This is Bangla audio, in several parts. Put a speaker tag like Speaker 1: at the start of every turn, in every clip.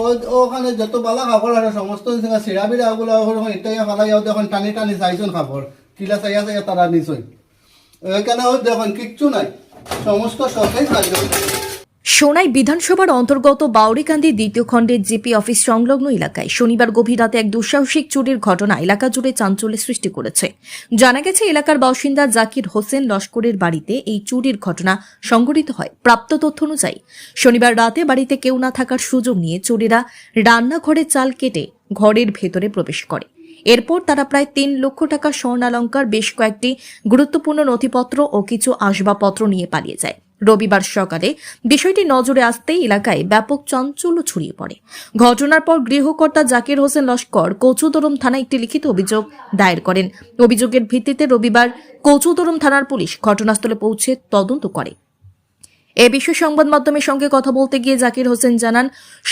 Speaker 1: ও ওখানে যত বালা কাপড় আছে সমস্ত সিঁড়া বিড়া ওগুলো এটাই ফালাইয়াও দেখুন টানি টানি চাইছুন কাপড় কিলা চাইয়া চাইয়া তারা নিছই এখানে ও দেখুন কিচ্ছু নাই সমস্ত সরকারি চাইছেন।
Speaker 2: সোনাই বিধানসভার অন্তর্গত বাউরিকান্দি দ্বিতীয় খণ্ডের জিপি অফিস সংলগ্ন এলাকায় শনিবার গভীর রাতে এক দুঃসাহসিক চুরির ঘটনা এলাকা জুড়ে চাঞ্চল্যের সৃষ্টি করেছে। জানা গেছে এলাকার বাসিন্দা জাকির হোসেন লস্করের বাড়িতে এই চুরির ঘটনা সংঘটিত হয়। প্রাপ্ত তথ্য অনুযায়ী শনিবার রাতে বাড়িতে কেউ না থাকার সুযোগ নিয়ে চোরেরা রান্নাঘরে চাল কেটে ঘরের ভেতরে প্রবেশ করে। এরপর তারা প্রায় ৩ লক্ষ টাকা স্বর্ণালংকার, বেশ কয়েকটি গুরুত্বপূর্ণ নথিপত্র ও কিছু আসবাবপত্র নিয়ে পালিয়ে যায়। রবিবার সকালে বিষয়টি নজরে আসতেই এলাকায় ব্যাপক চাঞ্চল্য ছড়িয়ে পড়ে। ঘটনার পর গৃহকর্তা জাকির হোসেন লস্কর কচুদরম থানায় একটি লিখিত অভিযোগ দায়ের করেন। অভিযোগের ভিত্তিতে রবিবার কচুদরম থানার পুলিশ ঘটনাস্থলে পৌঁছে তদন্ত করে। এ বিষয়ে সংবাদ মাধ্যমের সঙ্গে কথা বলতে গিয়ে জাকির হোসেন জানান,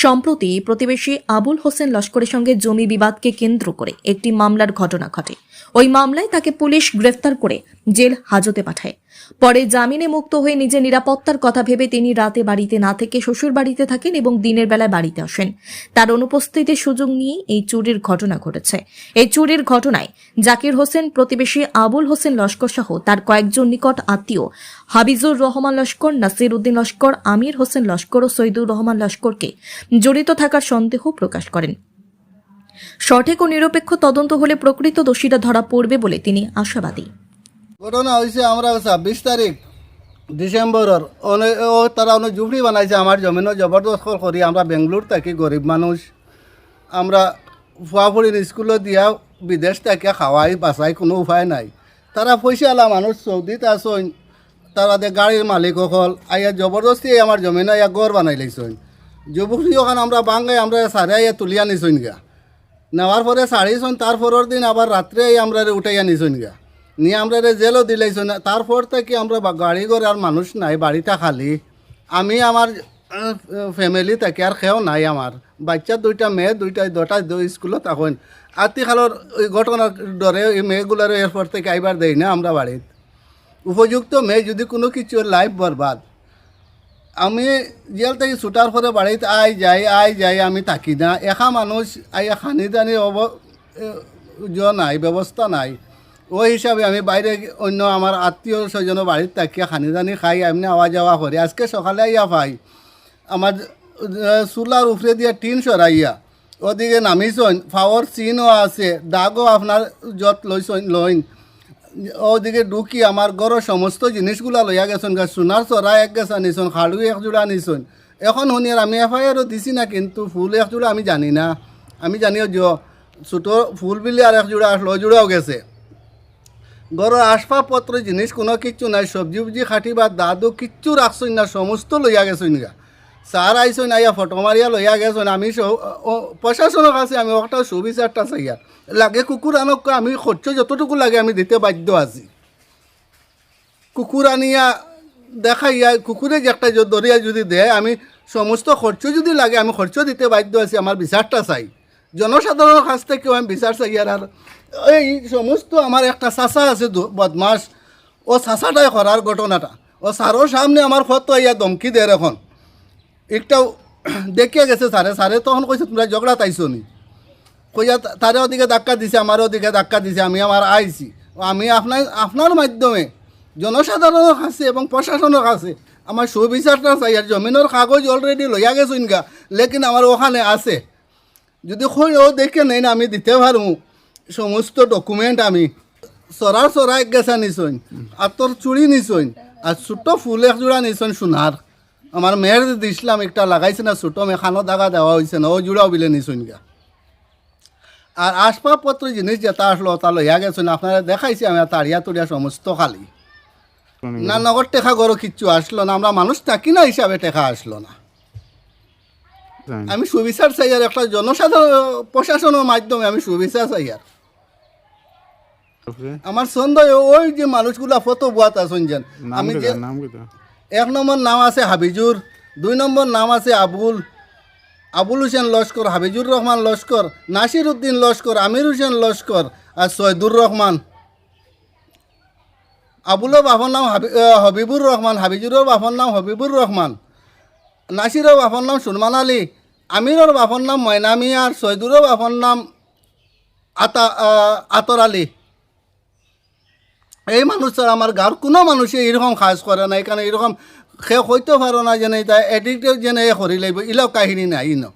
Speaker 2: সম্প্রতি প্রতিবেশী আবুল হোসেন লস্করের সঙ্গে জমি বিবাদকে কেন্দ্র করে একটি মামলার ঘটনা ঘটে। ওই মামলায় তাকে পুলিশ গ্রেফতার করে জেল হাজতে পাঠায়। পরে জামিনে মুক্ত হয়ে নিজের নিরাপত্তার কথা ভেবে তিনি রাতে বাড়িতে না থেকে শ্বশুর বাড়িতে থাকেন এবং দিনের বেলায় বাড়িতে আসেন। তার অনুপস্থিতির সুযোগ নিয়ে এই চুরির ঘটনা ঘটেছে। এই চুরির ঘটনায় জাকির হোসেন প্রতিবেশী আবুল হোসেন লস্কর সহ তার কয়েকজন নিকট আত্মীয় হাবিজুর রহমান লস্কর, নাসির উদ্দিন লস্কর, আমির হোসেন লস্কর ও সৈদুর রহমান লস্করকে জড়িত থাকার সন্দেহ প্রকাশ করেন। সঠিক ও নিরপেক্ষ তদন্ত হলে প্রকৃত দোষীরা ধরা পড়বে বলে তিনি আশাবাদী।
Speaker 1: ঘটনা হয়েছে আমরা ২৬ তারিখ ডিসেম্বরের তারা অনেক জুফড়ি বানাইছে আমার জমিনও জবরদস্ত করি। আমরা বেঙ্গলোর থাকি, গরিব মানুষ, আমরা ফুয়াফুড়ির স্কুলে দিয়া বিদেশ থেকে খাওয়াই বাঁচাই, কোনো উপায় নাই। তারা পয়সাওয়ালা মানুষ, সৌদিতে আসন, তারা গাড়ির মালিক হল আইয়া জবরদস্তি আমার জমিন আইয়া গড় বানাই লাইছন। জুফড়ি ওখানে আমরা বাঙ্গাই আমরা সারে আইয়া তুলিয়া নিছন গা, নেওয়ার পরে ছাড়িছন। তার পরের দিন আবার রাত্রে আমরা উঠাইয়া নিছন গা, নিয়ে আমরা জেলও দিলাইছন। তারপর থেকে আমরা গাড়ি ঘরে আর মানুষ নাই, বাড়িটা খালি। আমি আমার ফ্যামিলি থেকে আর খেয়েও নাই। আমার বাচ্চা 2টা মেয়ে, 2টা স্কুলত তখন আত্মীয়খালোর ওই ঘটনার ডরে এই মেয়েগুলোর এরপর থেকে আইবার দেয় না আমরা বাড়িত। উপযুক্ত মেয়ে যদি কোনো কিছু লাইফ বরবাদ। আমি জেল থেকে ছুটার পরে বাড়িতে আই যাই আমি থাকি না। একা মানুষ আইয়া খানি দানি নাই, ব্যবস্থা নাই। ওই হিসাবে আমি বাইরে অন্য আমার আত্মীয় স্বজনের বাড়িতে থাকিয়া খানি দানি খাই, এমনি আওয়া যাওয়া করি। আজকে সকালে আইয়া পাই আমার চুলার উপরে দিয়ে টিন সরাইয়া ওদিকে নামিছন, ফাওয়ার চিনও আছে, দাগও আপনার যত লইন। ওদিকে ঢুকি আমার ঘরের সমস্ত জিনিসগুলা লইয়া গেছেন। সোনার চড়া এক গেছা নিছন, খাড়ু 1 জোড়া নিছন। এখন শুনিয়ার আমি এফআইআরও দিছি না, কিন্তু ফুল 1 জোড়া আমি জানি না। আমি জানিও যে ছোটো ফুল বিলি আর 1 জোড়া 6 জোড়াও গেছে। ঘরের আসবাবপত্র জিনিস কোনো কিচ্ছু নাই, সবজি উবজি খাটি বা দাদু কিচ্ছু রাখছই না, সমস্ত লইয়া গেছইন গা। স্যার আইসইন আইয়া ফটো মারিয়া লইয়া গেছেন। আমি প্রশাসনের কাছে আমি একটা সুবিচারটা চাইয়া লাগে কুকুর আনক, আমি খরচ যতটুকু লাগে আমি দিতে বাধ্য আছি। কুকুর আনিয়া দেখাইয়া কুকুরে যে একটা দরিয়া যদি দেয়, আমি সমস্ত খরচ যদি লাগে আমি খরচ দিতে বাধ্য আছি। আমার বিচারটা চাই, জনসাধারণের কাছ থেকেও আমি বিচার চাই। আর এই সমস্ত আমার একটা চাচা আছে বদমাস, ও চাচাটাই করার ঘটনাটা। ও স্যারও সামনে আমার ফটো আইয়া ধমকি দেয়। এখন একটাও দেখিয়া গেছে সারে তখন কইছে তোমরা ঝগড়া তাইছো নি, কইয়া তারে ওদিকে ধাক্কা দিছে, আমার ওদিকে ধাক্কা দিছে। আমি আমার আইছি, আমি আপনার মাধ্যমে জনসাধারণের কাছে এবং প্রশাসনের কাছে আমার সুবিচারটা চাই। আর জমিনের কাগজ অলরেডি লইয়া গেছুন গা, লেকিন আমার ওখানে আছে। যদি ও দেখে নেই না আমি দিতে পারবো সমস্ত ডকুমেন্ট। আমি চড়া এক গেছা নিছইন, আর তোর চুড়ি নিছইন, আর ছোটো ফুল 1 জোড়া নিছইন সোনার। আমার মেয়ের দিছিলাম একটা লাগাইছে না ছোটো মেখানো দাগা দেওয়া হয়েছে না, ও জোড়াও বিলে নিছইন গা। আর আসবাবপত্র জিনিস যেটা আসলো তা লইয়া গেছেন। আপনারা দেখাইছি আমি তাড়িয়া তুড়িয়া সমস্ত খালি না, নগদ টেকা গরো কিচ্ছু আসলো না। আমরা মানুষ থাকি না হিসাবে টেকা আসলো না। আমি সুবিচার চাই, আর একটা জনসাধারণ প্রশাসনের মাধ্যমে আমি সুবিচার চাই। আর আমার সন্দেহ ওই যে মানুষগুলা ফটো বুয়াত আছেন যেন, আমি যে 1 নম্বর নাম আছে হাবিজুর, 2 নম্বর নাম আছে আবুল হোসেন লস্কর, হাবিজুর রহমান লস্কর, নাসির উদ্দিন লস্কর, আমির হোসেন লস্কর, আর সৈদুর রহমান। আবুলের বাবার নাম হবিবুর রহমান, হাবিজুরের বাবার নাম হবিবুর রহমান, নাসিরের বাবার নাম সুলমান আলী, আমিরর বাপর নাম ময়নামি আর সৈদুরের বাপর নাম আতর আলী। এই মানুষ ছাড়া আমার গাঁর কোনো মানুষে এরকম কাজ করে না, এখানে এরকম সে হইতে পারো না যেন এটা এডিক্টেড যেন এ করি লাগবে, ইলাও কাহিনী নাই ইনো।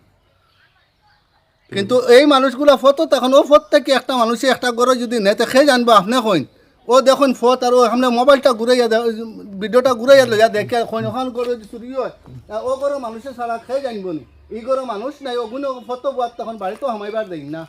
Speaker 1: কিন্তু এই মানুষগুলো ফটো তখন ও ফট থেকে একটা মানুষে একটা ঘরে যদি নেতে খেয়ে জানবো আপনি কইন ও দেখুন ফট আর ও সামনে মোবাইলটা ঘুরাইয়া ভিডিওটা ঘুরাইয়া লইয়া দেখে ওখান করে চুরি হয় ও ঘরে মানুষের ছাড়া খেয়ে জানবো নি, এই ঘরে মানুষ নাই ওগুলো ফটো বোয়ার তখন বাড়িতেও হামাইবার দেই না।